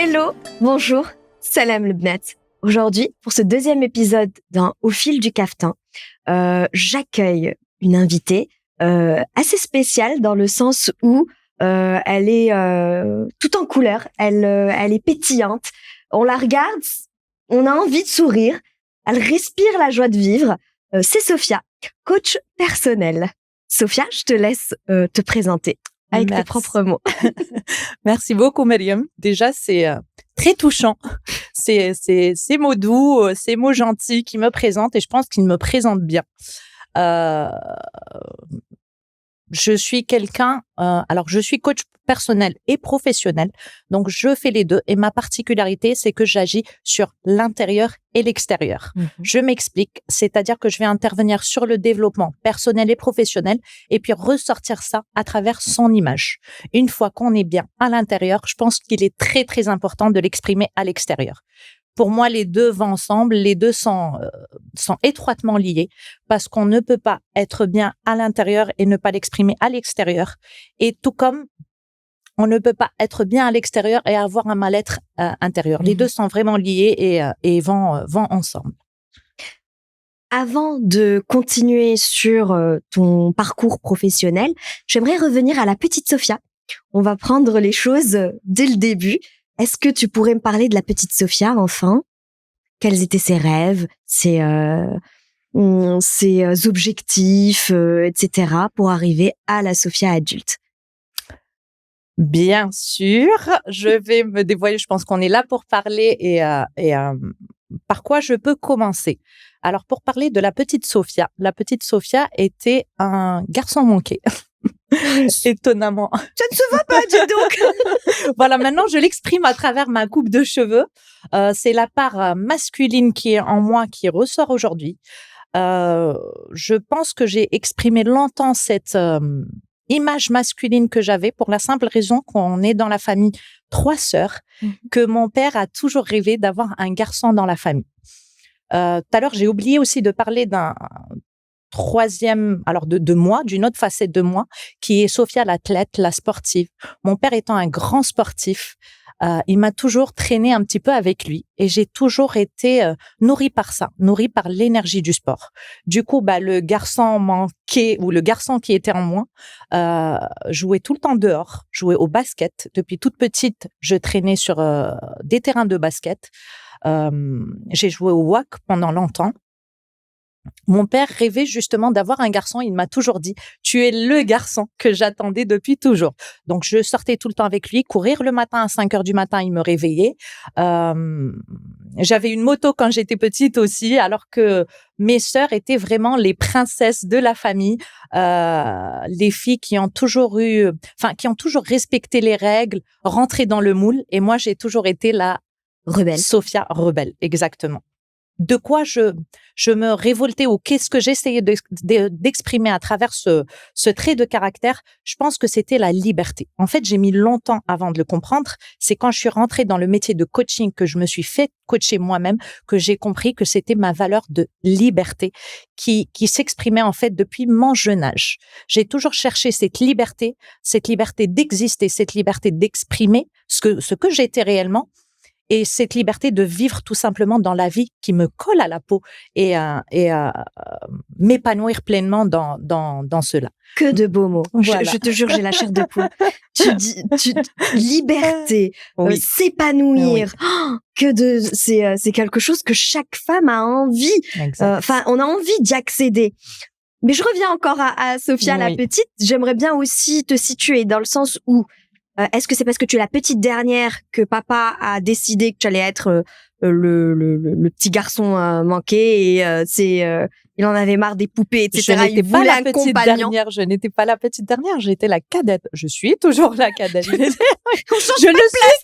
Hello, bonjour, salam le bnat. Aujourd'hui, pour ce deuxième épisode d'un Au fil du cafetin, j'accueille une invitée assez spéciale dans le sens où elle est tout en couleur, elle est pétillante. On la regarde, on a envie de sourire, elle respire la joie de vivre. C'est Sophia, coach personnel. Sophia, je te laisse te présenter avec tes propres mots. Merci beaucoup, Myriam. Déjà, c'est très touchant. C'est ces mots doux, ces mots gentils qui me présentent et je pense qu'ils me présentent bien. Je suis quelqu'un, alors je suis coach personnel et professionnel, donc je fais les deux et ma particularité, c'est que j'agis sur l'intérieur et l'extérieur. Je m'explique, c'est-à-dire que je vais intervenir sur le développement personnel et professionnel et puis ressortir ça à travers son image. Une fois qu'on est bien à l'intérieur, je pense qu'il est très, très important de l'exprimer à l'extérieur. Pour moi, les deux vont ensemble, les deux sont étroitement liés parce qu'on ne peut pas être bien à l'intérieur et ne pas l'exprimer à l'extérieur. Et tout comme on ne peut pas être bien à l'extérieur et avoir un mal-être intérieur. Les deux sont vraiment liés et vont ensemble. Avant de continuer sur ton parcours professionnel, j'aimerais revenir à la petite Sophia. On va prendre les choses dès le début. Est-ce que tu pourrais me parler de la petite Sophia, enfin? Quels étaient ses rêves, ses objectifs, etc. pour arriver à la Sophia adulte? Bien sûr, je vais me dévoiler. Je pense qu'on est là pour parler et par quoi je peux commencer. Alors, pour parler de la petite Sophia était un garçon manqué. Étonnamment. Ça ne se voit pas, dis donc. Voilà, maintenant je l'exprime à travers ma coupe de cheveux. C'est la part masculine qui est en moi qui ressort aujourd'hui. Je pense que j'ai exprimé longtemps cette image masculine que j'avais pour la simple raison qu'on est dans la famille 3 sœurs, que mon père a toujours rêvé d'avoir un garçon dans la famille. Tout à l'heure, j'ai oublié aussi de parler d'un troisième, alors de moi, d'une autre facette de moi, qui est Sophia l'athlète, la sportive. Mon père étant un grand sportif, il m'a toujours traîné un petit peu avec lui et j'ai toujours été nourrie par ça, nourrie par l'énergie du sport. Du coup, le garçon manqué ou le garçon qui était en moi jouait tout le temps dehors, jouait au basket. Depuis toute petite, je traînais sur des terrains de basket. J'ai joué au WAC pendant longtemps. Mon père rêvait justement d'avoir un garçon. Il m'a toujours dit, tu es le garçon que j'attendais depuis toujours. Donc, je sortais tout le temps avec lui, courir le matin à 5h du matin, il me réveillait. J'avais une moto quand j'étais petite aussi, alors que mes sœurs étaient vraiment les princesses de la famille, les filles qui ont toujours respecté les règles, rentré dans le moule. Et moi, j'ai toujours été la rebelle. Sophia rebelle, exactement. De quoi je me révoltais ou qu'est-ce que j'essayais d'exprimer à travers ce trait de caractère, je pense que c'était la liberté. En fait, j'ai mis longtemps avant de le comprendre. C'est quand je suis rentrée dans le métier de coaching, que je me suis fait coacher moi-même, que j'ai compris que c'était ma valeur de liberté qui s'exprimait en fait depuis mon jeune âge. J'ai toujours cherché cette liberté d'exister, cette liberté d'exprimer ce que j'étais réellement. Et cette liberté de vivre tout simplement dans la vie qui me colle à la peau et m'épanouir pleinement dans cela. Que de beaux mots. Voilà. Je te jure, j'ai la chair de poule. Liberté, oui. s'épanouir. Oui. C'est quelque chose que chaque femme a envie. On a envie d'y accéder. Mais je reviens encore à Sophia, la petite. J'aimerais bien aussi te situer dans le sens où est-ce que c'est parce que tu es la petite dernière que papa a décidé que tu allais être le petit garçon manqué et il en avait marre des poupées, etc. Je n'étais pas la petite dernière. Je n'étais pas la petite dernière. J'étais la cadette. Je suis toujours la cadette. Je le suis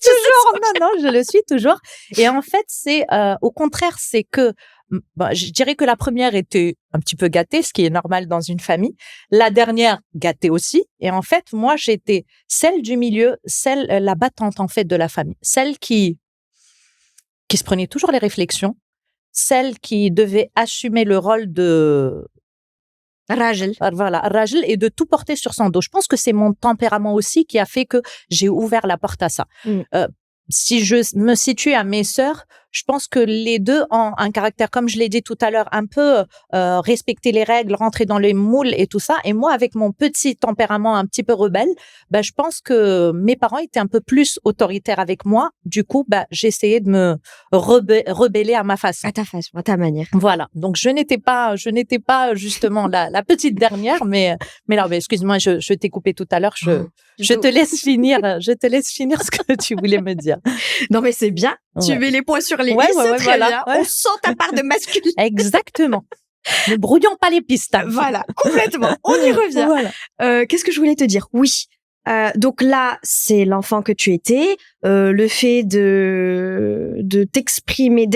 toujours. Non, je le suis toujours. Et en fait, c'est au contraire, c'est que je dirais que la première était un petit peu gâtée, ce qui est normal dans une famille. La dernière, gâtée aussi. Et en fait, moi, j'étais celle du milieu, la battante, en fait, de la famille. Celle qui se prenait toujours les réflexions. Celle qui devait assumer le rôle de Rajel. Voilà, Rajel, et de tout porter sur son dos. Je pense que c'est mon tempérament aussi qui a fait que j'ai ouvert la porte à ça. si je me situe à mes sœurs, je pense que les deux ont un caractère, comme je l'ai dit tout à l'heure, un peu respecter les règles, rentrer dans les moules et tout ça. Et moi, avec mon petit tempérament un petit peu rebelle, je pense que mes parents étaient un peu plus autoritaires avec moi. Du coup, j'essayais de me rebeller à ma façon. À ta façon, à ta manière. Voilà. Donc, je n'étais pas justement la petite dernière, mais là, excuse-moi, je t'ai coupé tout à l'heure. Je te laisse finir ce que tu voulais me dire. Non, mais c'est bien. Ouais. Tu mets les points sur les i, c'est très bien. Ouais. On sent ta part de masculine. Exactement. Ne brouillons pas les pistes. Voilà, complètement. On y revient. Voilà. Qu'est-ce que je voulais te dire? Oui. Donc là, c'est l'enfant que tu étais. Le fait d'exprimer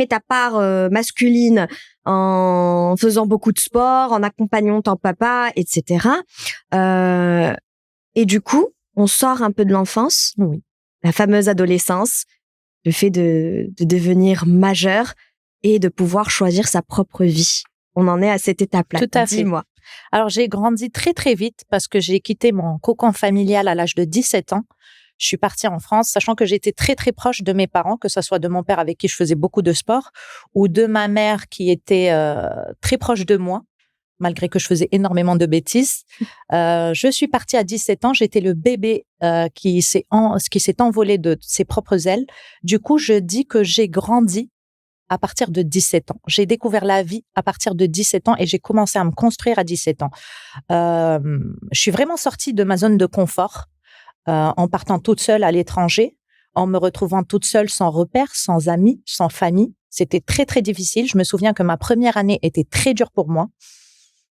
ta part masculine en faisant beaucoup de sport, en accompagnant ton papa, etc. Et du coup, on sort un peu de l'enfance. Oui. La fameuse adolescence. Le fait de devenir majeur et de pouvoir choisir sa propre vie. On en est à cette étape-là. Tout à fait. Dis-moi. Alors, j'ai grandi très, très vite parce que j'ai quitté mon cocon familial à l'âge de 17 ans. Je suis partie en France, sachant que j'étais très, très proche de mes parents, que ce soit de mon père avec qui je faisais beaucoup de sport ou de ma mère qui était très proche de moi, malgré que je faisais énormément de bêtises. Je suis partie à 17 ans. J'étais le bébé qui s'est envolé de ses propres ailes. Du coup, je dis que j'ai grandi à partir de 17 ans. J'ai découvert la vie à partir de 17 ans et j'ai commencé à me construire à 17 ans. Je suis vraiment sortie de ma zone de confort en partant toute seule à l'étranger, en me retrouvant toute seule sans repères, sans amis, sans famille. C'était très, très difficile. Je me souviens que ma première année était très dure pour moi.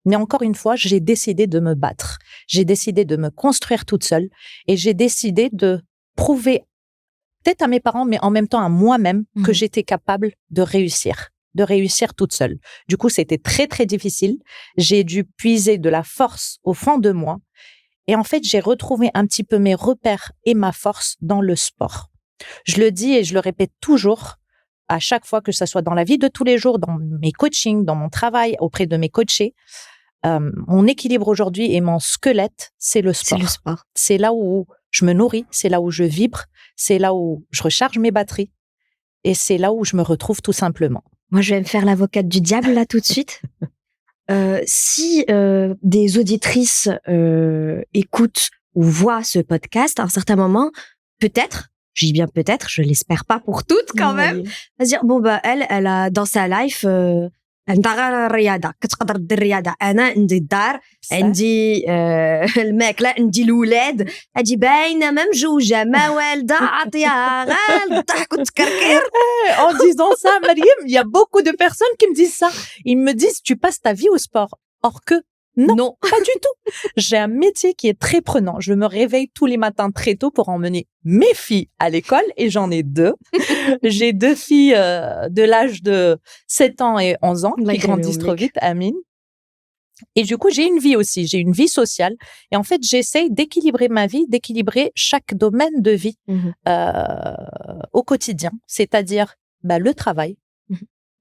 Mais encore une fois, j'ai décidé de me battre. J'ai décidé de me construire toute seule et j'ai décidé de prouver peut-être à mes parents, mais en même temps à moi-même, que j'étais capable de réussir toute seule. Du coup, c'était très, très difficile. J'ai dû puiser de la force au fond de moi. Et en fait, j'ai retrouvé un petit peu mes repères et ma force dans le sport. Je le dis et je le répète toujours, à chaque fois que ce soit dans la vie de tous les jours, dans mes coachings, dans mon travail, auprès de mes coachés, mon équilibre aujourd'hui et mon squelette, c'est le sport. C'est le sport. C'est là où je me nourris, c'est là où je vibre, c'est là où je recharge mes batteries et c'est là où je me retrouve tout simplement. Moi, je vais me faire l'avocate du diable là tout de suite. Si des auditrices écoutent ou voient ce podcast à un certain moment, peut-être, je dis bien peut-être, je l'espère pas pour toutes quand même, va se dire bon elle a dans sa life عندها الرياضه كتقدر دير الرياضه انا عندي الدار عندي الماكله عندي الاولاد اجي باينه ما مجوجه ما والده عطيها غير الضحك والتكركير. En disant ça, Mariam, il y a beaucoup de personnes qui me disent ça. Ils me disent tu passes ta vie au sport. Or que non, pas du tout. J'ai un métier qui est très prenant. Je me réveille tous les matins très tôt pour emmener mes filles à l'école et j'en ai 2. J'ai 2 filles de l'âge de 7 ans et 11 ans qui grandissent trop vite, Amine. Et du coup, j'ai une vie aussi. J'ai une vie sociale. Et en fait, j'essaye d'équilibrer ma vie, d'équilibrer chaque domaine de vie au quotidien. C'est-à-dire le travail,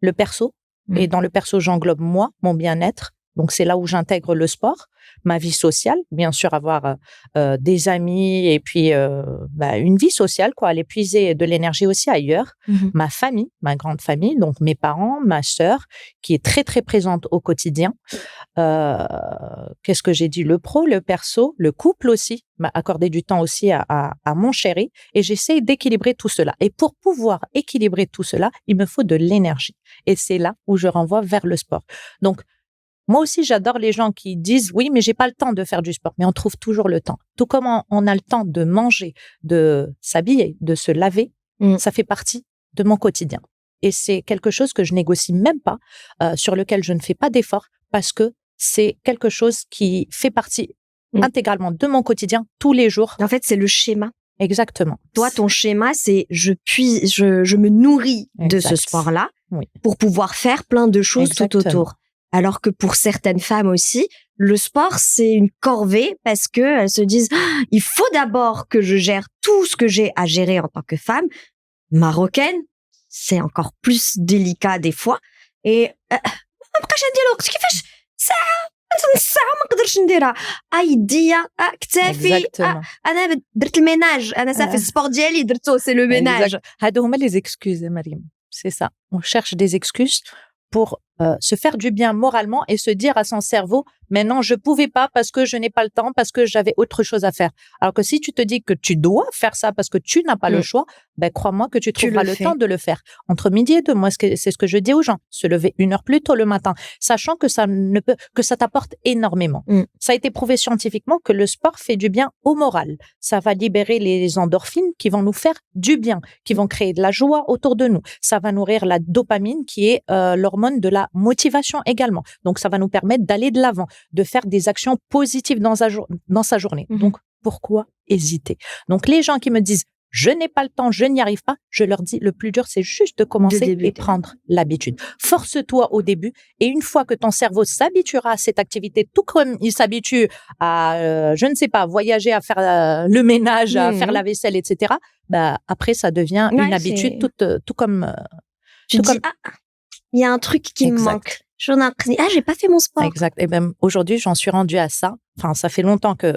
le perso. Et dans le perso, j'englobe moi, mon bien-être. Donc, c'est là où j'intègre le sport, ma vie sociale, bien sûr, avoir des amis et puis une vie sociale, quoi, aller puiser de l'énergie aussi ailleurs. Ma famille, ma grande famille, donc mes parents, ma sœur, qui est très, très présente au quotidien. Qu'est-ce que j'ai dit? Le pro, le perso, le couple aussi, m'a accordé du temps aussi à mon chéri. Et j'essaye d'équilibrer tout cela. Et pour pouvoir équilibrer tout cela, il me faut de l'énergie. Et c'est là où je renvoie vers le sport. Donc, moi aussi, j'adore les gens qui disent « Oui, mais j'ai pas le temps de faire du sport. » Mais on trouve toujours le temps. Tout comme on a le temps de manger, de s'habiller, de se laver, ça fait partie de mon quotidien. Et c'est quelque chose que je négocie même pas, sur lequel je ne fais pas d'effort parce que c'est quelque chose qui fait partie intégralement de mon quotidien tous les jours. En fait, c'est le schéma. Exactement. Toi, ton schéma, c'est je me nourris de ce sport-là pour pouvoir faire plein de choses tout autour. Alors que pour certaines femmes aussi, le sport, c'est une corvée parce que elles se disent il faut d'abord que je gère tout ce que j'ai à gérer en tant que femme marocaine. C'est encore plus délicat des fois. Et après, j'ai dit alors, كيفاش ساعة الساعه ما نقدرش نديرها يديا كتافي انا درت الميناج انا صافي السبور ديالي درتو سي لو ميناج. هادو هما les excuses Mariam, c'est ça, on cherche des excuses pour se faire du bien moralement et se dire à son cerveau mais non je pouvais pas parce que je n'ai pas le temps, parce que j'avais autre chose à faire. Alors que si tu te dis que tu dois faire ça parce que tu n'as pas le choix, ben crois-moi que tu trouveras le temps de le faire entre midi et 2. Moi c'est ce que je dis aux gens, se lever 1 heure plus tôt le matin, sachant que ça t'apporte énormément. Ça a été prouvé scientifiquement que le sport fait du bien au moral, ça va libérer les endorphines qui vont nous faire du bien, qui vont créer de la joie autour de nous, ça va nourrir la dopamine qui est l'hormone de la motivation également, donc ça va nous permettre d'aller de l'avant, de faire des actions positives dans sa journée. Donc, pourquoi hésiter? Donc, les gens qui me disent « je n'ai pas le temps, je n'y arrive pas », je leur dis le plus dur, c'est juste de commencer et prendre l'habitude. Force-toi au début et une fois que ton cerveau s'habituera à cette activité, tout comme il s'habitue à, je ne sais pas, voyager, à faire le ménage, à faire la vaisselle, etc., bah, après, ça devient une habitude tout comme... il y a un truc qui me manque. J'ai pas fait mon sport. Exact. Et même aujourd'hui, j'en suis rendue à ça. Enfin, ça fait longtemps que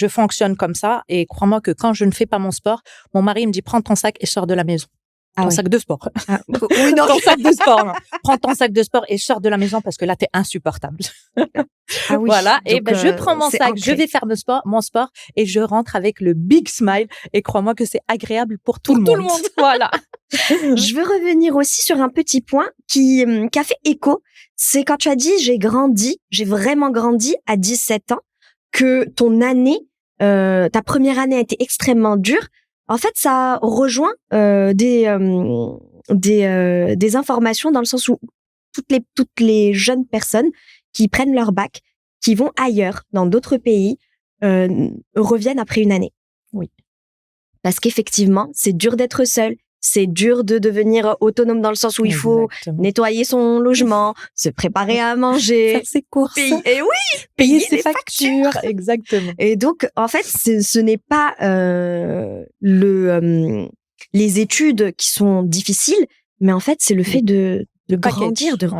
je fonctionne comme ça. Et crois-moi que quand je ne fais pas mon sport, mon mari me dit prends ton sac et sors de la maison. Ton sac de sport. Oui, non. Ton sac de sport. Non. Prends ton sac de sport et sors de la maison parce que là, t'es insupportable. Oui. Voilà. Et je prends mon sac, ancré. je vais faire mon sport et je rentre avec le big smile. Et crois-moi que c'est agréable pour tout le monde. Voilà. Je veux revenir aussi sur un petit point qui a fait écho. C'est quand tu as dit j'ai vraiment grandi à 17 ans, que ton année, ta première année a été extrêmement dure. En fait, ça rejoint des informations dans le sens où toutes les jeunes personnes qui prennent leur bac, qui vont ailleurs, dans d'autres pays, reviennent après une année. Oui. Parce qu'effectivement, c'est dur d'être seul. C'est dur de devenir autonome dans le sens où il faut nettoyer son logement, se préparer à manger, faire ses courses, payer ses factures. Exactement. Et donc, en fait, ce n'est pas les études qui sont difficiles, mais en fait, c'est le fait de grandir, de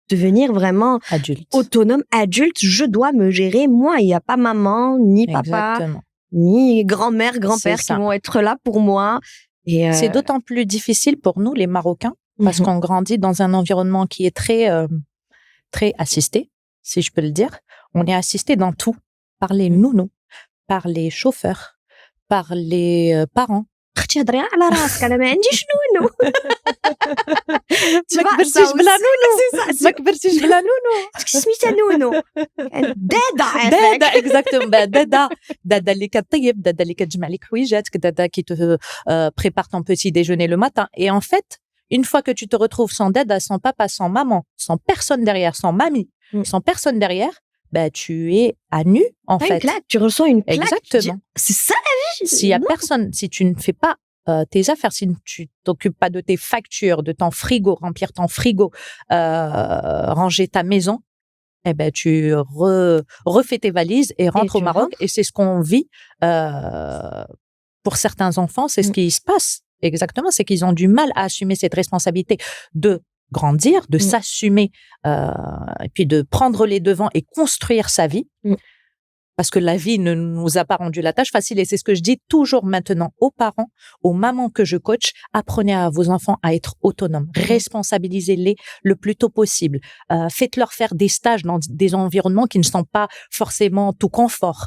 devenir vraiment autonome, adulte. Je dois me gérer moi. Il n'y a pas maman, ni papa, ni grand-mère, grand-père qui vont être là pour moi. Et c'est d'autant plus difficile pour nous, les Marocains, parce qu'on grandit dans un environnement qui est très, très assisté, si je peux le dire. On est assisté dans tout, par les nounous, par les chauffeurs, par les parents. تهضري على راسك انا ما عنديش نونو. ما كبرتيش بلا نونو. ما كبرتيش بلا نونو. سميتها نونو. دادا اكزاكتوم. دادا اللي كطيب، دادا اللي كتجمع لك حويجاتك، دادا qui te prépare ton petit déjeuner le matin. Et en fait, une fois que tu te retrouves sans dada, sans papa, sans maman, sans personne derrière, sans mamie, sans personne derrière, bah, tu es à nu, en fait. Une claque, tu reçois une claque. Exactement. C'est ça la vie. S'il y a personne, si tu ne fais pas tes affaires, si tu t'occupes pas de tes factures, de ton frigo, remplir ton frigo, ranger ta maison, eh ben, tu refais tes valises et rentres au Maroc. Et c'est ce qu'on vit, pour certains enfants, c'est ce qui se passe. Exactement. C'est qu'ils ont du mal à assumer cette responsabilité de grandir, de s'assumer, et puis de prendre les devants et construire sa vie. Parce que la vie ne nous a pas rendu la tâche facile. Et c'est ce que je dis toujours maintenant aux parents, aux mamans que je coach. Apprenez à vos enfants à être autonomes. Responsabilisez-les le plus tôt possible. Faites-leur faire des stages dans des environnements qui ne sont pas forcément tout confort.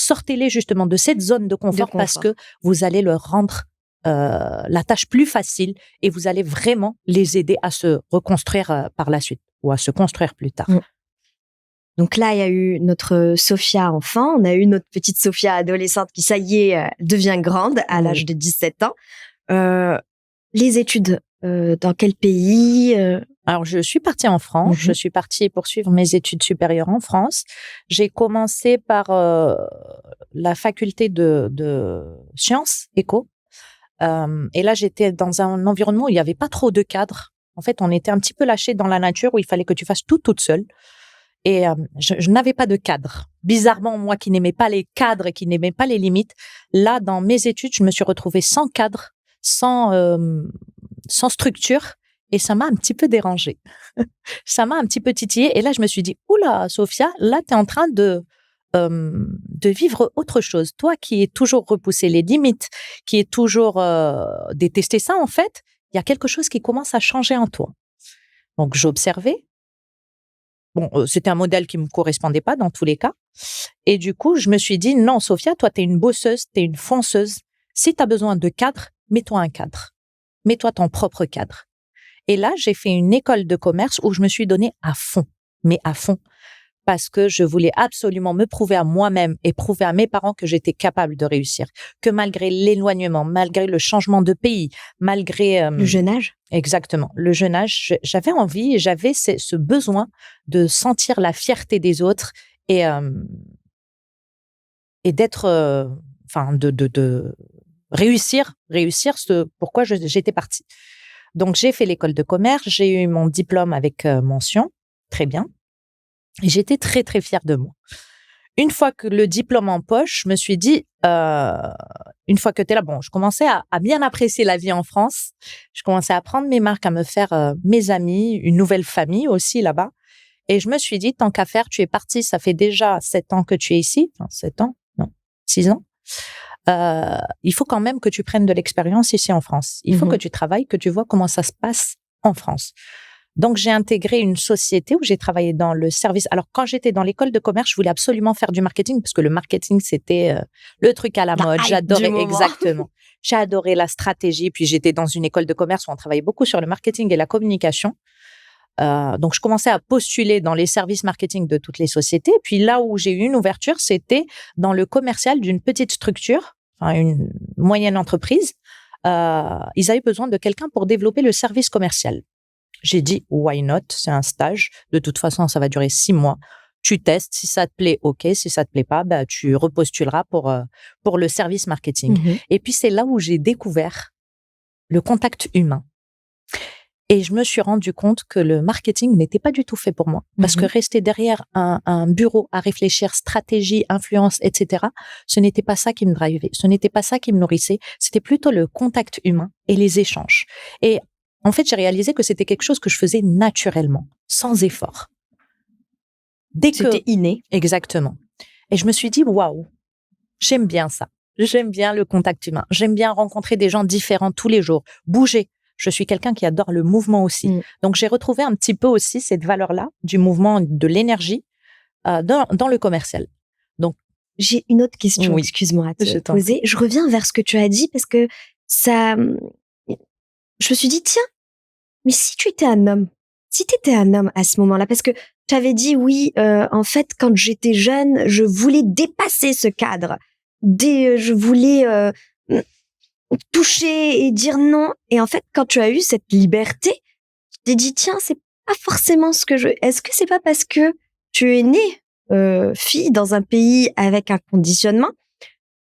Sortez-les justement de cette zone de confort, parce que vous allez leur rendre la tâche plus facile et vous allez vraiment les aider à se reconstruire par la suite, ou à se construire plus tard. Donc là, il y a eu notre Sophia enfant, on a eu notre petite Sophia adolescente qui, ça y est, devient grande à l'âge de 17 ans. Les études, dans quel pays Alors, je suis partie en France. Je suis partie poursuivre mes études supérieures en France. J'ai commencé par la faculté de sciences éco. Et là, j'étais dans un environnement où il n'y avait pas trop de cadres. En fait, on était un petit peu lâchés dans la nature, où il fallait que tu fasses tout toute seule. Et je n'avais pas de cadre. Bizarrement, moi qui n'aimais pas les cadres et qui n'aimais pas les limites, là, dans mes études, je me suis retrouvée sans cadre, sans structure. et ça m'a un petit peu dérangée. Ça m'a un petit peu titillée. Et là, je me suis dit, oula, Sophia, là, tu es en train de vivre autre chose. Toi qui es toujours repoussé les limites, qui est toujours détesté ça, en fait, il y a quelque chose qui commence à changer en toi. Donc, j'observais. Bon, c'était un modèle qui me correspondait pas dans tous les cas. Et du coup, je me suis dit, non, Sophia, toi, tu es une bosseuse, tu es une fonceuse. Si tu as besoin de cadre, mets-toi un cadre. Mets-toi ton propre cadre. Et là, j'ai fait une école de commerce où je me suis donnée à fond, mais à fond, parce que je voulais absolument me prouver à moi-même et prouver à mes parents que j'étais capable de réussir, que malgré l'éloignement, malgré le changement de pays, malgré… Le jeune âge. Exactement, le jeune âge, j'avais envie et j'avais ce besoin de sentir la fierté des autres et d'être… de réussir ce pourquoi j'étais partie. Donc, j'ai fait l'école de commerce, j'ai eu mon diplôme avec mention, très bien. Et j'étais très, très fière de moi. Une fois que le diplôme en poche, je me suis dit, une fois que tu es là, bon, je commençais à bien apprécier la vie en France. Je commençais à prendre mes marques, à me faire mes amis, une nouvelle famille aussi là-bas. Et je me suis dit, tant qu'à faire, tu es partie, ça fait déjà 7 ans que tu es ici. Enfin, 7 ans, non, 6 ans. Il faut quand même que tu prennes de l'expérience ici en France. Il faut que tu travailles, que tu vois comment ça se passe en France. Donc, j'ai intégré une société où j'ai travaillé dans le service. Alors, quand j'étais dans l'école de commerce, je voulais absolument faire du marketing parce que le marketing, c'était le truc à la mode. J'adorais, exactement. J'ai adoré la stratégie. Puis, j'étais dans une école de commerce où on travaillait beaucoup sur le marketing et la communication. Donc, je commençais à postuler dans les services marketing de toutes les sociétés. Puis, là où j'ai eu une ouverture, c'était dans le commercial d'une petite structure, enfin, une moyenne entreprise. Ils avaient besoin de quelqu'un pour développer le service commercial. J'ai dit, why not? C'est un stage. De toute façon, ça va durer 6 mois. Tu testes. Si ça te plaît, OK. Si ça te plaît pas, bah, tu repostuleras pour le service marketing. Et puis, c'est là où j'ai découvert le contact humain. Et je me suis rendu compte que le marketing n'était pas du tout fait pour moi. Parce que rester derrière un bureau à réfléchir stratégie, influence, etc., ce n'était pas ça qui me drivait. Ce n'était pas ça qui me nourrissait. C'était plutôt le contact humain et les échanges. Et en fait, j'ai réalisé que c'était quelque chose que je faisais naturellement, sans effort. C'était inné. Exactement. Et je me suis dit, waouh, j'aime bien ça. J'aime bien le contact humain. J'aime bien rencontrer des gens différents tous les jours. Bouger. Je suis quelqu'un qui adore le mouvement aussi. Donc, j'ai retrouvé un petit peu aussi cette valeur-là du mouvement, de l'énergie dans le commercial. Donc, j'ai une autre question, excuse-moi, à te poser. Je reviens vers ce que tu as dit parce que ça… Je me suis dit, tiens, mais si tu étais un homme, si tu étais un homme à ce moment-là, parce que tu avais dit, oui, en fait, quand j'étais jeune, je voulais dépasser ce cadre. Je voulais toucher et dire non. Et en fait, quand tu as eu cette liberté, tu t'es dit, tiens, c'est pas forcément ce que je… Est-ce que c'est pas parce que tu es née fille dans un pays avec un conditionnement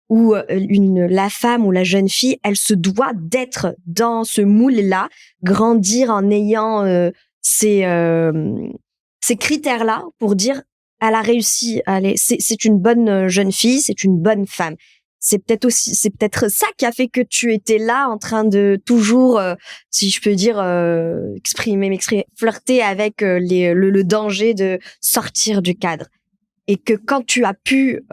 où la femme ou la jeune fille, elle se doit d'être dans ce moule-là, grandir en ayant ces critères-là pour dire elle a réussi, c'est une bonne jeune fille, c'est une bonne femme. C'est peut-être ça qui a fait que tu étais là en train de toujours, si je peux dire, flirter avec le danger de sortir du cadre. Et que quand tu as pu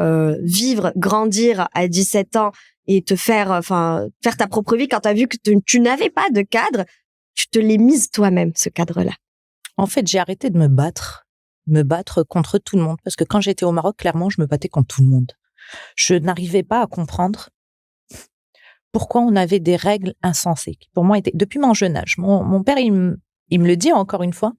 vivre, grandir à 17 ans et te faire ta propre vie, quand tu as vu que tu n'avais pas de cadre, tu te l'es mise toi-même, ce cadre-là. En fait, j'ai arrêté de me battre contre tout le monde. Parce que quand j'étais au Maroc, clairement, je me battais contre tout le monde. Je n'arrivais pas à comprendre pourquoi on avait des règles insensées. Qui pour moi, étaient, depuis mon jeune âge, mon père, il me le dit encore une fois,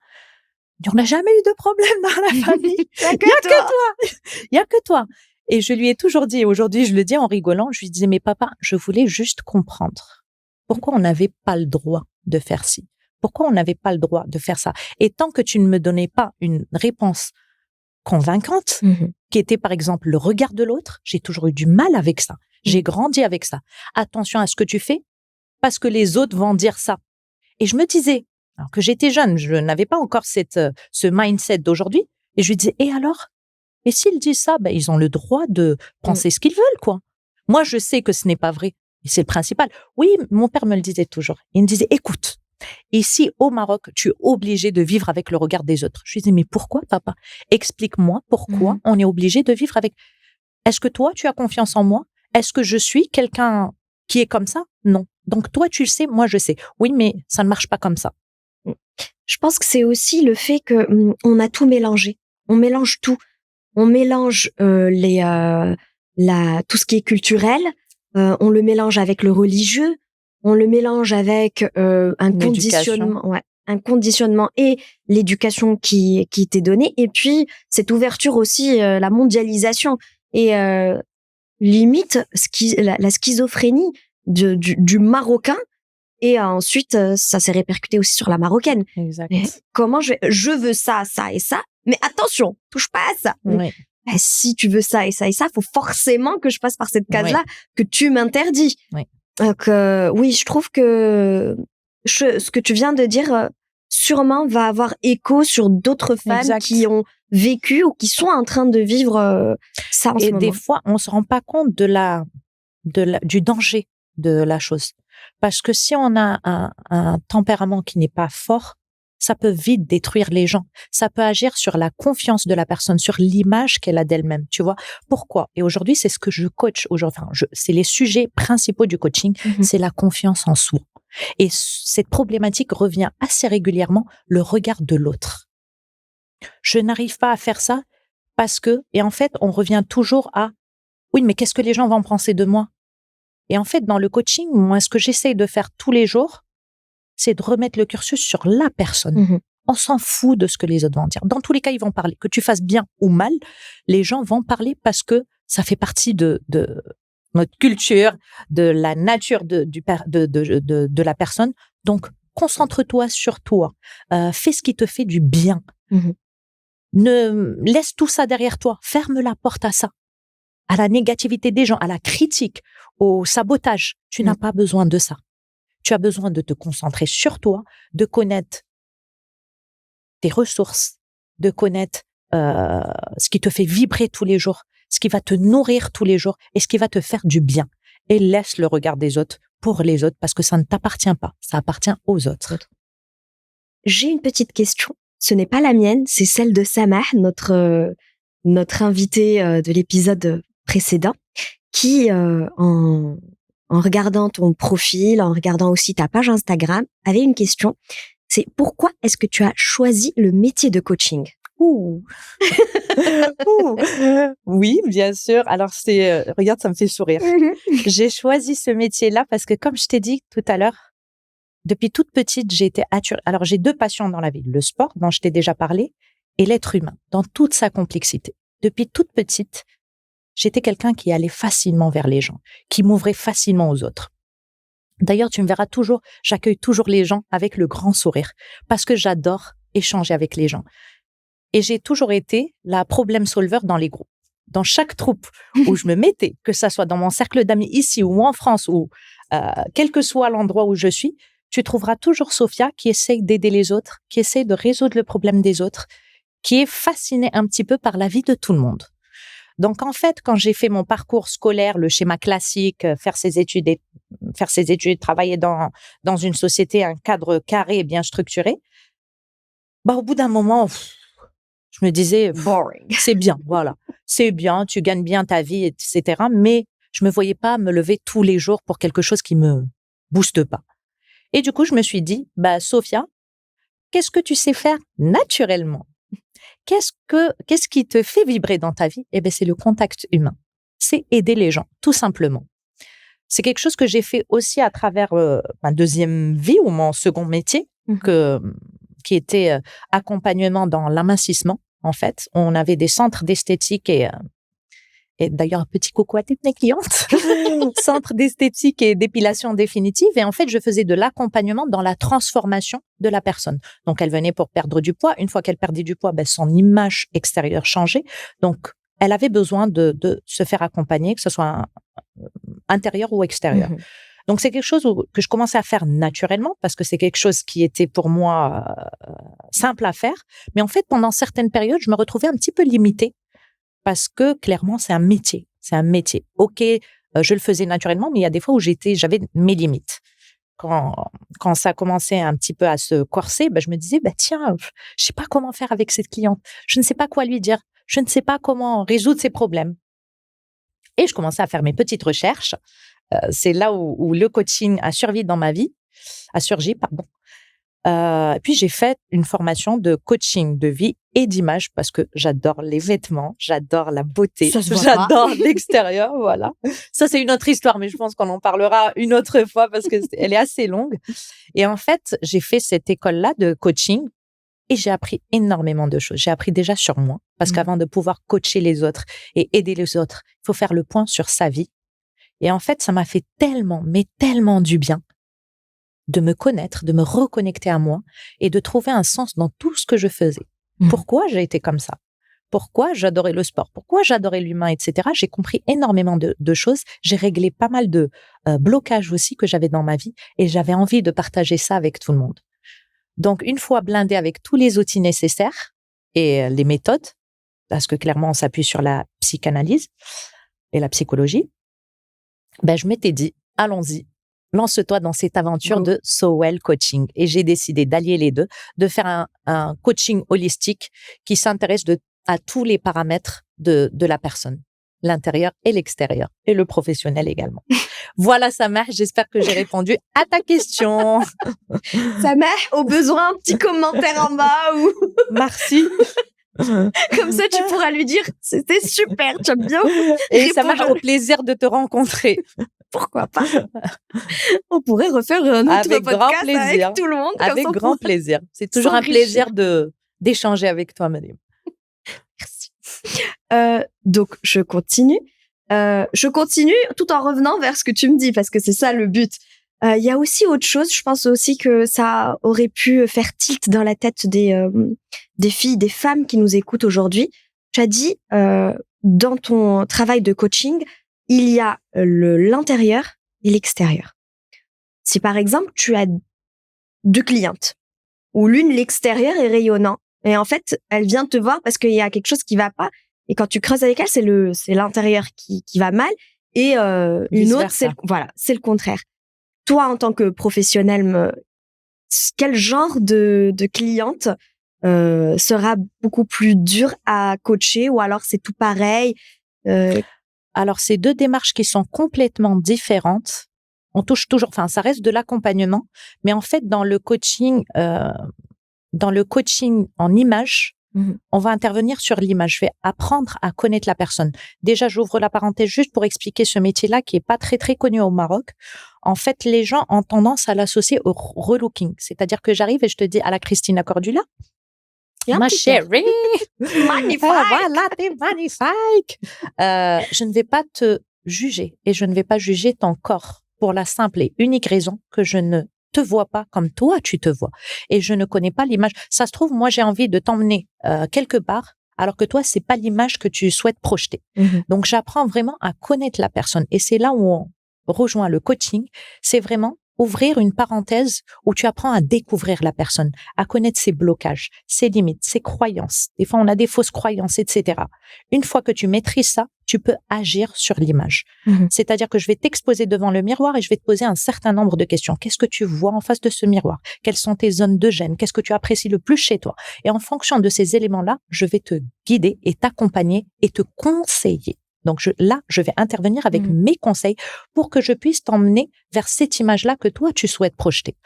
on n'a jamais eu de problème dans la famille. Il y a que toi. Et je lui ai toujours dit, aujourd'hui, je le dis en rigolant, je lui disais, mais papa, je voulais juste comprendre pourquoi on n'avait pas le droit de faire ci. Pourquoi on n'avait pas le droit de faire ça. Et tant que tu ne me donnais pas une réponse convaincante, qui était par exemple le regard de l'autre, j'ai toujours eu du mal avec ça. J'ai grandi avec ça. Attention à ce que tu fais, parce que les autres vont dire ça. Et je me disais, alors que j'étais jeune, je n'avais pas encore ce mindset d'aujourd'hui. Et je lui disais, et alors? Et s'ils disent ça, ben, ils ont le droit de penser ce qu'ils veulent, quoi. Moi, je sais que ce n'est pas vrai. Et c'est le principal. Oui, mon père me le disait toujours. Il me disait, écoute, Ici, au Maroc, tu es obligé de vivre avec le regard des autres. Je lui disais, mais pourquoi, papa? Explique-moi pourquoi on est obligé de vivre avec. Est-ce que toi, tu as confiance en moi? Est-ce que je suis quelqu'un qui est comme ça? Non. Donc, toi, tu le sais, moi, je sais. Oui, mais ça ne marche pas comme ça. Je pense que c'est aussi le fait que on a tout mélangé. On mélange tout. On mélange tout ce qui est culturel. On le mélange avec le religieux. On le mélange avec un conditionnement et l'éducation qui t'est donnée. Et puis cette ouverture aussi, la mondialisation et limite la schizophrénie du Marocain. Et ensuite, ça s'est répercuté aussi sur la Marocaine. Exact. Mais comment je veux ça, ça et ça, mais attention, touche pas à ça. Oui. Si tu veux ça et ça et ça, faut forcément que je passe par cette case-là que tu m'interdis. Oui. Donc oui, je trouve que ce que tu viens de dire sûrement va avoir écho sur d'autres femmes qui ont vécu ou qui sont en train de vivre ça en ce moment. Et des fois, on se rend pas compte du danger de la chose. Parce que si on a un tempérament qui n'est pas fort, ça peut vite détruire les gens. Ça peut agir sur la confiance de la personne, sur l'image qu'elle a d'elle-même. Tu vois pourquoi? Et aujourd'hui, c'est ce que je coach. C'est les sujets principaux du coaching. C'est la confiance en soi. Et cette problématique revient assez régulièrement, le regard de l'autre. Je n'arrive pas à faire ça parce que, et en fait, on revient toujours à, oui, mais qu'est-ce que les gens vont penser de moi? Et en fait, dans le coaching, moi, ce que j'essaye de faire tous les jours, c'est de remettre le cursus sur la personne. On s'en fout de ce que les autres vont dire. Dans tous les cas, ils vont parler. Que tu fasses bien ou mal, les gens vont parler parce que ça fait partie de notre culture, de la nature de la personne. Donc, concentre-toi sur toi. Fais ce qui te fait du bien. Ne laisse tout ça derrière toi. Ferme la porte à ça. À la négativité des gens, à la critique, au sabotage. Tu n'as pas besoin de ça. Tu as besoin de te concentrer sur toi, de connaître tes ressources, de connaître ce qui te fait vibrer tous les jours, ce qui va te nourrir tous les jours et ce qui va te faire du bien. Et laisse le regard des autres pour les autres parce que ça ne t'appartient pas, ça appartient aux autres. J'ai une petite question. Ce n'est pas la mienne, c'est celle de Samah, notre invité de l'épisode précédent, qui en regardant ton profil, en regardant aussi ta page Instagram, avait une question. C'est pourquoi est-ce que tu as choisi le métier de coaching? Oui, bien sûr. Alors regarde, ça me fait sourire. J'ai choisi ce métier-là parce que comme je t'ai dit tout à l'heure, depuis toute petite, j'ai été attirée. Alors j'ai deux passions dans la vie, le sport dont je t'ai déjà parlé et l'être humain dans toute sa complexité. Depuis toute petite, j'étais quelqu'un qui allait facilement vers les gens, qui m'ouvrait facilement aux autres. D'ailleurs, tu me verras toujours, j'accueille toujours les gens avec le grand sourire parce que j'adore échanger avec les gens. Et j'ai toujours été la problème solver dans les groupes. Dans chaque troupe où je me mettais, que ça soit dans mon cercle d'amis ici ou en France ou quel que soit l'endroit où je suis, tu trouveras toujours Sophia qui essaye d'aider les autres, qui essaye de résoudre le problème des autres, qui est fascinée un petit peu par la vie de tout le monde. Donc, en fait, quand j'ai fait mon parcours scolaire, le schéma classique, faire ses études, travailler dans une société, un cadre carré et bien structuré, au bout d'un moment, je me disais, boring. C'est bien, voilà. C'est bien, tu gagnes bien ta vie, etc. Mais je me voyais pas me lever tous les jours pour quelque chose qui me booste pas. Et du coup, je me suis dit, Sophia, qu'est-ce que tu sais faire naturellement? Qu'est-ce qui te fait vibrer dans ta vie? C'est le contact humain. C'est aider les gens, tout simplement. C'est quelque chose que j'ai fait aussi à travers ma deuxième vie ou mon second métier, qui était accompagnement dans l'amincissement. En fait, on avait des centres d'esthétique et d'ailleurs un petit coucou à toutes mes clientes, centre d'esthétique et d'épilation définitive. Et en fait, je faisais de l'accompagnement dans la transformation de la personne. Donc, elle venait pour perdre du poids. Une fois qu'elle perdait du poids, son image extérieure changeait. Donc, elle avait besoin de se faire accompagner, que ce soit intérieur ou extérieur. Donc, c'est quelque chose que je commençais à faire naturellement parce que c'est quelque chose qui était pour moi simple à faire. Mais en fait, pendant certaines périodes, je me retrouvais un petit peu limitée parce que clairement, c'est un métier. C'est un métier. Ok, je le faisais naturellement, mais il y a des fois où j'avais mes limites. quand ça commençait un petit peu à se corser, je me disais, tiens, je sais pas comment faire avec cette cliente. Je ne sais pas quoi lui dire. Je ne sais pas comment résoudre ses problèmes. Et je commençais à faire mes petites recherches. C'est là où le coaching a surgi dans ma vie. Puis j'ai fait une formation de coaching de vie et d'image parce que j'adore les vêtements, j'adore la beauté, j'adore l'extérieur, voilà. Ça, c'est une autre histoire, mais je pense qu'on en parlera une autre fois parce que elle est assez longue. Et en fait, j'ai fait cette école-là de coaching et j'ai appris énormément de choses. J'ai appris déjà sur moi parce qu'avant de pouvoir coacher les autres et aider les autres, il faut faire le point sur sa vie. Et en fait, ça m'a fait tellement, mais tellement du bien de me connaître, de me reconnecter à moi et de trouver un sens dans tout ce que je faisais. Pourquoi j'ai été comme ça? Pourquoi j'adorais le sport? Pourquoi j'adorais l'humain, etc. J'ai compris énormément de choses. J'ai réglé pas mal de blocages aussi que j'avais dans ma vie et j'avais envie de partager ça avec tout le monde. Donc, une fois blindée avec tous les outils nécessaires et les méthodes, parce que clairement, on s'appuie sur la psychanalyse et la psychologie, je m'étais dit, allons-y. Lance-toi dans cette aventure de Sowell Coaching. Et j'ai décidé d'allier les deux, de faire un coaching holistique qui s'intéresse à tous les paramètres de la personne, l'intérieur et l'extérieur, et le professionnel également. Voilà, Samah, j'espère que j'ai répondu à ta question. Samah, au besoin, un petit commentaire en bas ou... Merci. Comme ça, tu pourras lui dire, c'était super, tu as bien. Et Samah, au plaisir de te rencontrer. Pourquoi pas? On pourrait refaire un autre podcast avec tout le monde. Avec grand plaisir. C'est toujours un plaisir d'échanger avec toi, Mariam. Merci. Donc, je continue tout en revenant vers ce que tu me dis, parce que c'est ça le but. Il y a aussi autre chose. Je pense aussi que ça aurait pu faire tilt dans la tête des filles, des femmes qui nous écoutent aujourd'hui. Tu as dit, dans ton travail de coaching, il y a l'intérieur et l'extérieur. Si par exemple, tu as 2 clientes, où l'une, l'extérieur est rayonnant, et en fait, elle vient te voir parce qu'il y a quelque chose qui va pas, et quand tu creuses avec elle, c'est l'intérieur qui va mal, et une autre, c'est le contraire. Toi, en tant que professionnel, quel genre de cliente sera beaucoup plus dur à coacher, ou alors c'est tout pareil? Alors, c'est 2 démarches qui sont complètement différentes. On touche toujours, ça reste de l'accompagnement, mais en fait, dans le coaching en image, on va intervenir sur l'image. Je vais apprendre à connaître la personne. Déjà, j'ouvre la parenthèse juste pour expliquer ce métier-là qui est pas très, très connu au Maroc. En fait, les gens ont tendance à l'associer au relooking. C'est-à-dire que j'arrive et je te dis à la Christina Cordula, ma chérie, magnifique. Voilà, t'es magnifique. Je ne vais pas te juger et je ne vais pas juger ton corps pour la simple et unique raison que je ne te vois pas comme toi tu te vois et je ne connais pas l'image. Ça se trouve, moi j'ai envie de t'emmener quelque part alors que toi c'est pas l'image que tu souhaites projeter. Donc j'apprends vraiment à connaître la personne et c'est là où on rejoint le coaching. C'est vraiment ouvrir une parenthèse où tu apprends à découvrir la personne, à connaître ses blocages, ses limites, ses croyances. Des fois, on a des fausses croyances, etc. Une fois que tu maîtrises ça, tu peux agir sur l'image. C'est-à-dire que je vais t'exposer devant le miroir et je vais te poser un certain nombre de questions. Qu'est-ce que tu vois en face de ce miroir? Quelles sont tes zones de gêne? Qu'est-ce que tu apprécies le plus chez toi? Et en fonction de ces éléments-là, je vais te guider et t'accompagner et te conseiller. Donc je vais intervenir avec mes conseils pour que je puisse t'emmener vers cette image-là que toi, tu souhaites projeter.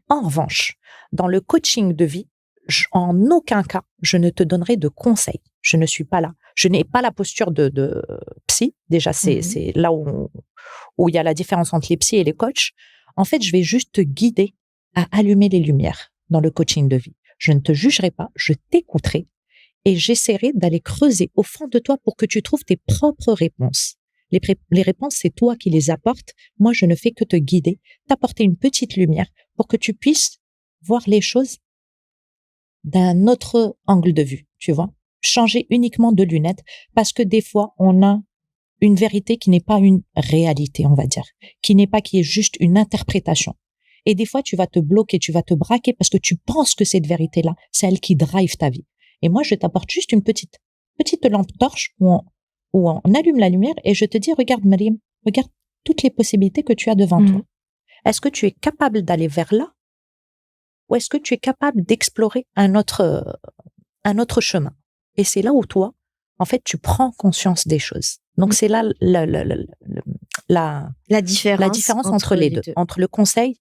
En revanche, dans le coaching de vie, en aucun cas, je ne te donnerai de conseils. Je ne suis pas là. Je n'ai pas la posture de psy. Déjà, c'est là où il y a la différence entre les psys et les coachs. En fait, je vais juste te guider à allumer les lumières dans le coaching de vie. Je ne te jugerai pas, je t'écouterai. Et j'essaierai d'aller creuser au fond de toi pour que tu trouves tes propres réponses. Les réponses, c'est toi qui les apportes. Moi, je ne fais que te guider, t'apporter une petite lumière pour que tu puisses voir les choses d'un autre angle de vue, tu vois. Changer uniquement de lunettes parce que des fois, on a une vérité qui n'est pas une réalité, on va dire, qui est juste une interprétation. Et des fois, tu vas te bloquer, tu vas te braquer parce que tu penses que cette vérité-là, c'est elle qui drive ta vie. Et moi, je t'apporte juste une petite lampe torche où on allume la lumière et je te dis, regarde Mariam, regarde toutes les possibilités que tu as devant toi. Est-ce que tu es capable d'aller vers là ou est-ce que tu es capable d'explorer un autre chemin? Et c'est là où toi, en fait, tu prends conscience des choses. Donc, c'est là la La différence différence entre les deux, entre le conseil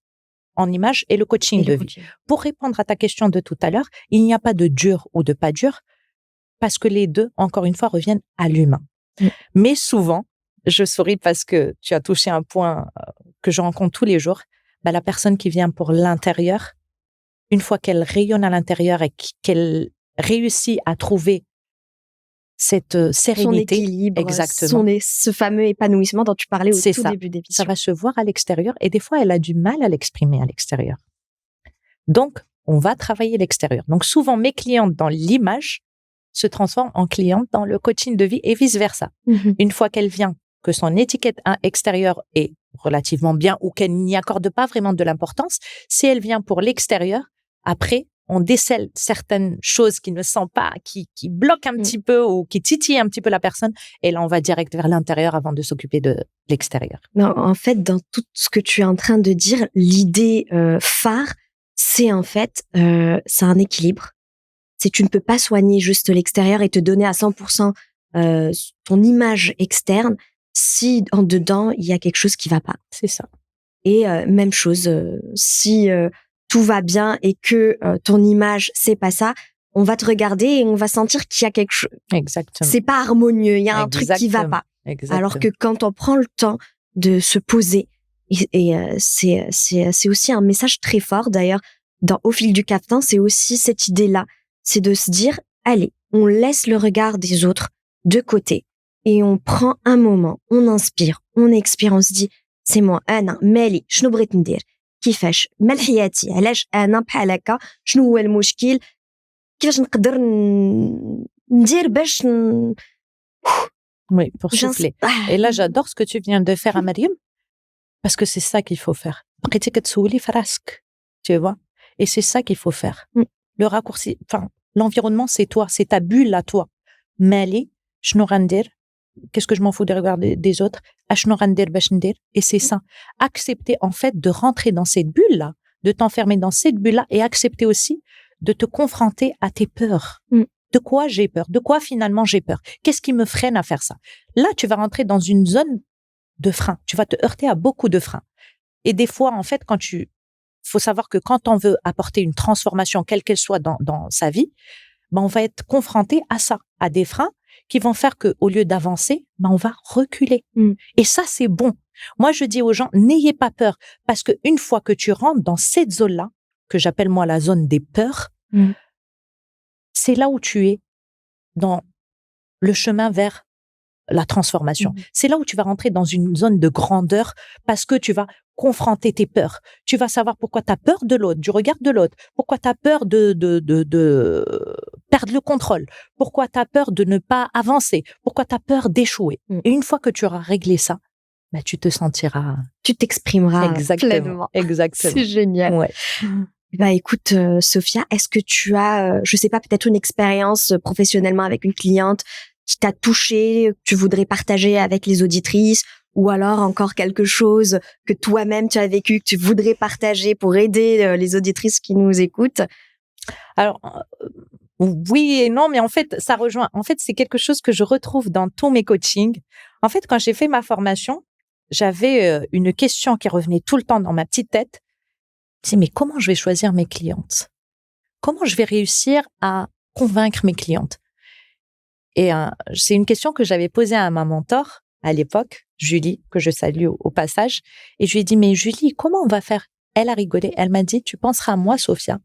en image et le coaching de vie. Pour répondre à ta question de tout à l'heure, il n'y a pas de dur ou de pas dur parce que les deux, encore une fois, reviennent à l'humain. Mais souvent, je souris parce que tu as touché un point que je rencontre tous les jours. La personne qui vient pour l'intérieur, une fois qu'elle rayonne à l'intérieur et qu'elle réussit à trouver cette sérénité, son équilibre, exactement, ce fameux épanouissement dont tu parlais au tout début d'émission. Ça va se voir à l'extérieur et des fois, elle a du mal à l'exprimer à l'extérieur. Donc, on va travailler l'extérieur. Donc, souvent, mes clientes dans l'image se transforment en clientes dans le coaching de vie et vice-versa. Une fois qu'elle vient, que son étiquette extérieure est relativement bien ou qu'elle n'y accorde pas vraiment de l'importance, si elle vient pour l'extérieur, après, on décèle certaines choses qui ne sont pas, qui bloquent un petit peu ou qui titillent un petit peu la personne. Et là, on va direct vers l'intérieur avant de s'occuper de l'extérieur. Non, en fait, dans tout ce que tu es en train de dire, l'idée phare, c'est en fait, c'est un équilibre. C'est tu ne peux pas soigner juste l'extérieur et te donner à 100% ton image externe si en dedans, il y a quelque chose qui va pas. C'est ça. Et même chose, si tout va bien et que ton image, c'est pas ça, on va te regarder et on va sentir qu'il y a quelque chose. Exactement. C'est pas harmonieux, il y a un truc qui va pas. Exactement. Alors que quand on prend le temps de se poser, et c'est aussi un message très fort d'ailleurs, Au fil du cafetin, c'est aussi cette idée-là, c'est de se dire, allez, on laisse le regard des autres de côté et on prend un moment, on inspire, on expire, on se dit, c'est moi, أنا مالي شنو بغيت ندير كيفاش مال حياتي علاش أنا بحال هكا شنو هو المشكل كيفاش نقدر ندير باش Oui, pour souffler. Et là, j'adore ce que tu viens de faire à Mariam, parce que c'est ça qu'il faut faire. Tu vois? Et c'est ça qu'il faut faire. Le raccourci, l'environnement, c'est toi, c'est ta bulle à toi. Mali, qu'est-ce que je m'en fous des regards des autres? Et c'est ça. Accepter, en fait, de rentrer dans cette bulle-là, de t'enfermer dans cette bulle-là et accepter aussi de te confronter à tes peurs. De quoi j'ai peur? De quoi finalement j'ai peur? Qu'est-ce qui me freine à faire ça? Là, tu vas rentrer dans une zone de frein. Tu vas te heurter à beaucoup de freins. Et des fois, en fait, faut savoir que quand on veut apporter une transformation, quelle qu'elle soit dans sa vie, on va être confronté à ça, à des freins qui vont faire que, au lieu d'avancer, on va reculer. Et ça, c'est bon. Moi, je dis aux gens, n'ayez pas peur, parce que une fois que tu rentres dans cette zone-là, que j'appelle moi la zone des peurs, c'est là où tu es dans le chemin vers la transformation. C'est là où tu vas rentrer dans une zone de grandeur parce que tu vas confronter tes peurs. Tu vas savoir pourquoi tu as peur de l'autre, du regard de l'autre, pourquoi tu as peur de perdre le contrôle, pourquoi tu as peur de ne pas avancer, pourquoi tu as peur d'échouer. Et une fois que tu auras réglé ça, tu te sentiras... Tu t'exprimeras pleinement. Exactement. C'est génial. Ouais. Écoute, Sophia, est-ce que tu as, je sais pas, peut-être une expérience professionnellement avec une cliente qui t'a touché, que tu voudrais partager avec les auditrices, ou alors encore quelque chose que toi-même tu as vécu, que tu voudrais partager pour aider les auditrices qui nous écoutent? Alors, oui et non, mais en fait, ça rejoint. En fait, c'est quelque chose que je retrouve dans tous mes coachings. En fait, quand j'ai fait ma formation, j'avais une question qui revenait tout le temps dans ma petite tête. C'est mais comment je vais choisir mes clientes? Comment je vais réussir à convaincre mes clientes? Et c'est une question que j'avais posée à ma mentor à l'époque, Julie, que je salue au passage. Et je lui ai dit, mais Julie, comment on va faire? Elle a rigolé. Elle m'a dit, tu penseras à moi, Sophia,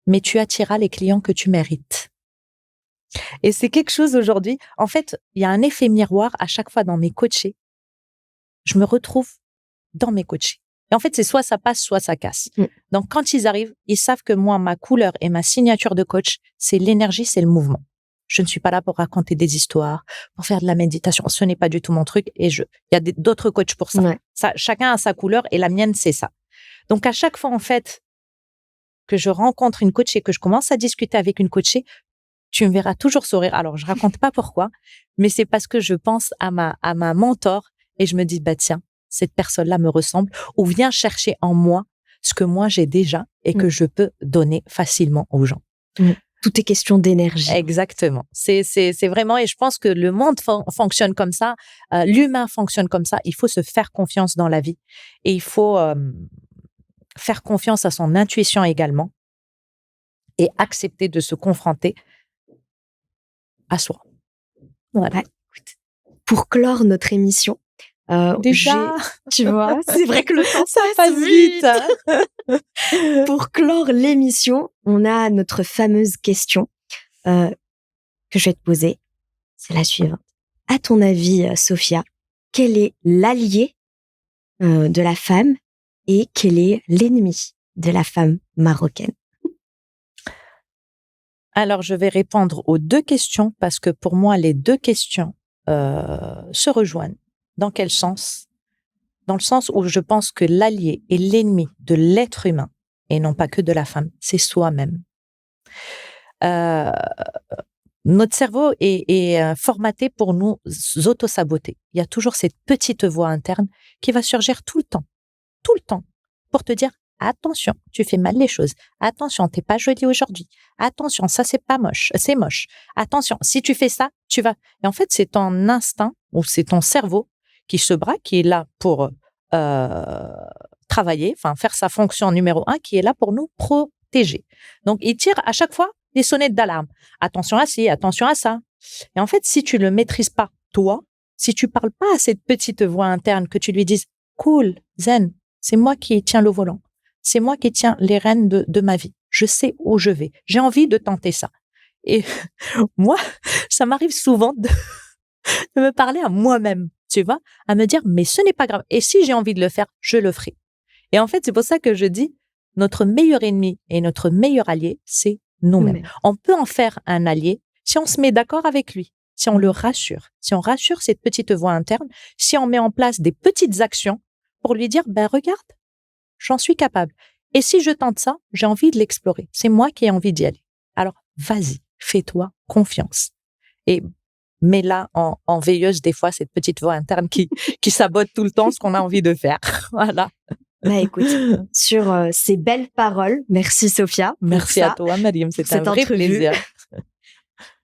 mais tu attireras les clients que tu mérites. Et c'est quelque chose aujourd'hui. En fait, il y a un effet miroir à chaque fois dans mes coachés. Je me retrouve dans mes coachés. Et en fait, c'est soit ça passe, soit ça casse. Donc, quand ils arrivent, ils savent que moi, ma couleur et ma signature de coach, c'est l'énergie, c'est le mouvement. Je ne suis pas là pour raconter des histoires, pour faire de la méditation. Ce n'est pas du tout mon truc. Et il y a d'autres coachs pour ça. Ça. Chacun a sa couleur et la mienne, c'est ça. Donc, à chaque fois, en fait, que je rencontre une coachée, que je commence à discuter avec une coachée, tu me verras toujours sourire. Alors, je raconte pas pourquoi, mais c'est parce que je pense à ma mentor et je me dis, tiens, cette personne-là me ressemble ou vient chercher en moi ce que moi j'ai déjà et que je peux donner facilement aux gens. Tout est question d'énergie. Exactement. C'est vraiment, et je pense que le monde fonctionne comme ça, l'humain fonctionne comme ça. Il faut se faire confiance dans la vie et il faut faire confiance à son intuition également et accepter de se confronter à soi. Voilà. Ouais, écoute, pour clore notre émission, déjà, tu vois, c'est vrai que le temps ça passe vite. Pour clore l'émission, on a notre fameuse question que je vais te poser. C'est la suivante. À ton avis, Sophia, quel est l'allié de la femme et quel est l'ennemi de la femme marocaine? Alors, je vais répondre aux deux questions parce que pour moi, les deux questions se rejoignent. Dans quel sens? Dans le sens où je pense que l'allié et l'ennemi de l'être humain, et non pas que de la femme, c'est soi-même. Notre cerveau est formaté pour nous auto-saboter. Il y a toujours cette petite voix interne qui va surgir tout le temps, pour te dire attention, tu fais mal les choses. Attention, t'es pas jolie aujourd'hui. Attention, ça c'est pas moche, c'est moche. Attention, si tu fais ça, tu vas. Et en fait, c'est ton instinct ou c'est ton cerveau qui se braque, qui est là pour travailler, enfin faire sa fonction numéro 1, qui est là pour nous protéger. Donc, il tire à chaque fois des sonnettes d'alarme. Attention à ci, attention à ça. Et en fait, si tu le maîtrises pas, toi, si tu parles pas à cette petite voix interne, que tu lui dises cool, zen, c'est moi qui tiens le volant. C'est moi qui tiens les rênes de ma vie. Je sais où je vais. J'ai envie de tenter ça. Et moi, ça m'arrive souvent de me parler à moi-même, tu vois, à me dire, mais ce n'est pas grave. Et si j'ai envie de le faire, je le ferai. Et en fait, c'est pour ça que je dis, notre meilleur ennemi et notre meilleur allié, c'est nous-mêmes. On peut en faire un allié si on se met d'accord avec lui, si on le rassure, si on rassure cette petite voix interne, si on met en place des petites actions pour lui dire, ben regarde, j'en suis capable. Et si je tente ça, j'ai envie de l'explorer. C'est moi qui ai envie d'y aller. Alors, vas-y, fais-toi confiance. Et mets-la en veilleuse des fois, cette petite voix interne qui sabote tout le temps ce qu'on a envie de faire. Voilà. Bah écoute, sur ces belles paroles, merci Sophia. Merci à toi, Mariam, c'est un vrai plaisir.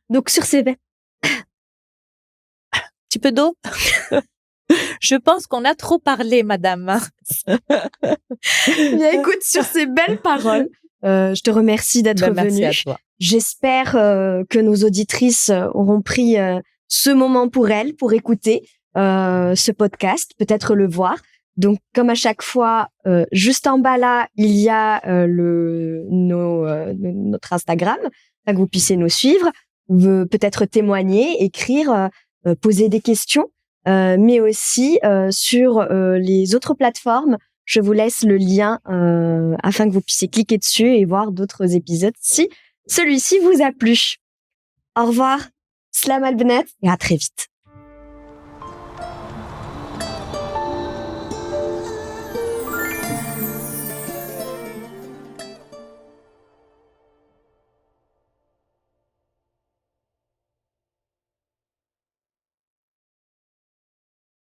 Donc sur ces belles... Petit peu d'eau. Je pense qu'on a trop parlé, madame. Bien, écoute, sur ces belles paroles, je te remercie d'être venue. Merci à toi. J'espère que nos auditrices auront pris ce moment pour elles, pour écouter ce podcast, peut-être le voir. Donc, comme à chaque fois, juste en bas là, il y a notre Instagram, afin que vous puissiez nous suivre, peut-être témoigner, écrire, poser des questions, mais aussi sur les autres plateformes. Je vous laisse le lien afin que vous puissiez cliquer dessus et voir d'autres épisodes si celui-ci vous a plu. Au revoir, Salam al-Benet et à très vite.